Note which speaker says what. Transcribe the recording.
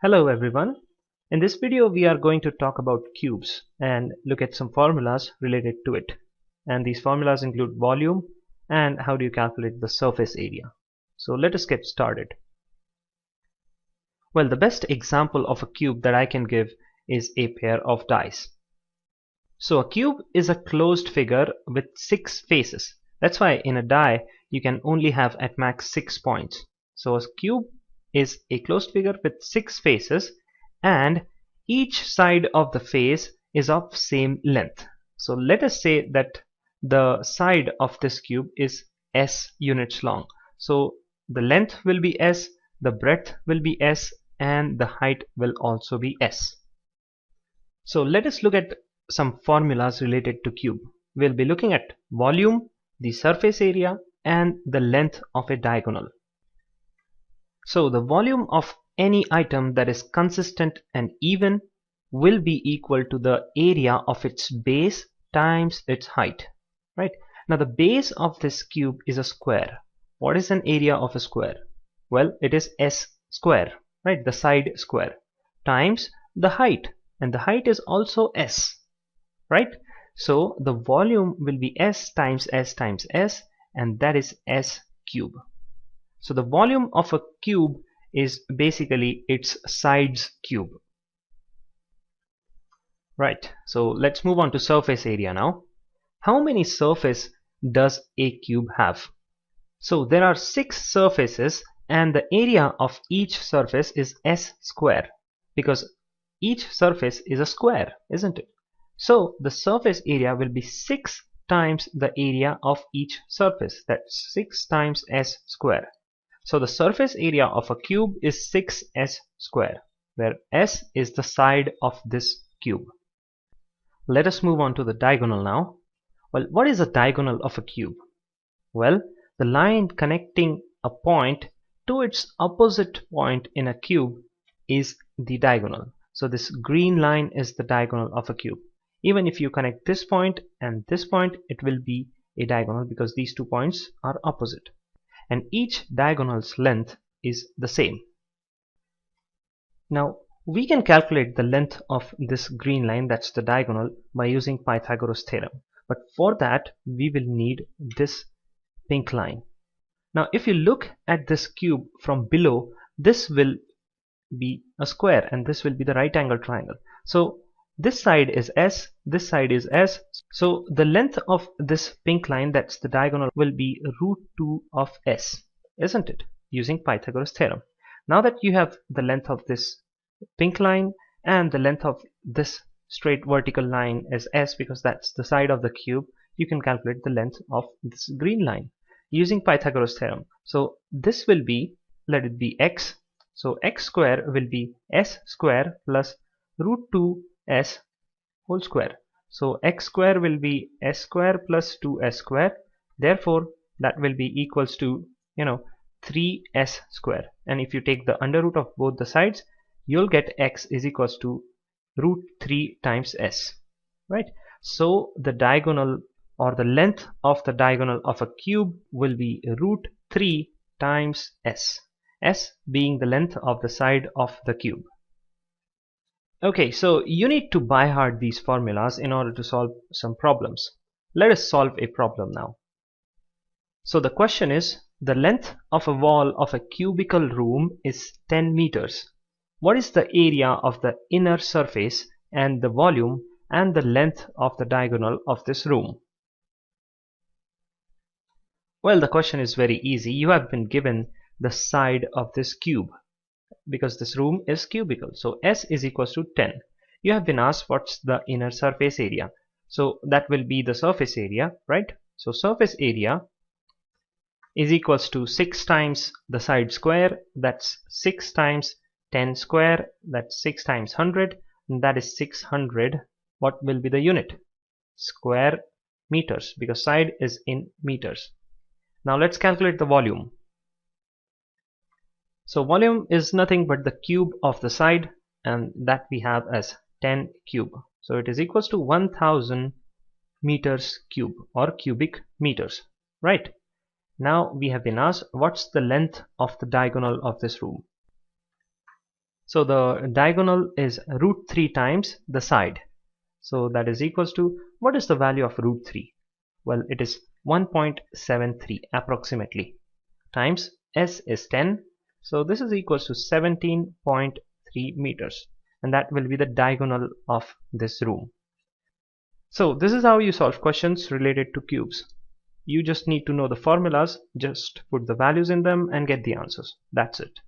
Speaker 1: Hello everyone. In this video we are going to talk about cubes and look at some formulas related to it. And these formulas include volume and how do you calculate the surface area. So let us get started. Well, the best example of a cube that I can give is a pair of dice. So a cube is a closed figure with 6 faces. That's why in a die you can only have at max 6 points. So a cube is a closed figure with 6 faces and each side of the face is of same length. So let us say that the side of this cube is S units long. So the length will be S, the breadth will be S, and the height will also be S. So let us look at some formulas related to cube. We'll be looking at volume, the surface area, and the length of a diagonal. So the volume of any item that is consistent and even will be equal to the area of its base times its height. Right? Now the base of this cube is a square. What is an area of a square? Well, it is S square, right? The side square times the height, and the height is also S, right? So the volume will be S times S times S, and that is S cube. So the volume of a cube is basically its sides cube. Right, so let's move on to surface area now. How many surfaces does a cube have? So there are 6 surfaces and the area of each surface is S square because each surface is a square, isn't it? So the surface area will be 6 times the area of each surface. That's 6 times S square. So the surface area of a cube is 6S square, where S is the side of this cube. Let us move on to the diagonal now. Well, what is a diagonal of a cube? Well, the line connecting a point to its opposite point in a cube is the diagonal. So this green line is the diagonal of a cube. Even if you connect this point and this point, it will be a diagonal because these 2 points are opposite. And each diagonal's length is the same. Now we can calculate the length of this green line, that's the diagonal, by using Pythagoras theorem. But for that we will need this pink line. Now if you look at this cube from below, this will be a square and this will be the right angle triangle. So this side is S, this side is S. So the length of this pink line, that's the diagonal, will be √2 of S, isn't it? Using Pythagoras theorem. Now that you have the length of this pink line and the length of this straight vertical line is S because that's the side of the cube, you can calculate the length of this green line using Pythagoras theorem. So this will be, let it be X. So X square will be S square plus √2 S whole square. So X square will be S square plus 2S square. Therefore that will be equals to 3S square. And if you take the under root of both the sides, you'll get X is equals to √3 times S, right? So the diagonal or the length of the diagonal of a cube will be √3 times S, S being the length of the side of the cube. Okay, so you need to by heart these formulas in order to solve some problems. Let us solve a problem now. So the question is, the length of a wall of a cubical room is 10 meters. What is the area of the inner surface and the volume and the length of the diagonal of this room? Well, the question is very easy. You have been given the side of this cube because this room is cubical. So S is equals to 10. You have been asked what's the inner surface area. So that will be the surface area, right? So surface area is equals to 6 times the side square, that's 6 times 10 square, that's 6 times 100, and that is 600. What will be the unit? Square meters, because side is in meters. Now let's calculate the volume. So volume is nothing but the cube of the side, and that we have as 10 cube. So it is equals to 1000 meters cube or cubic meters, right? Now we have been asked what's the length of the diagonal of this room. So the diagonal is root 3 times the side. So that is equals to, what is the value of root 3? Well, it is 1.73 approximately, times s is 10. So this is equals to 17.3 meters, and that will be the diagonal of this room. So this is how you solve questions related to cubes. You just need to know the formulas, just put the values in them and get the answers. That's it.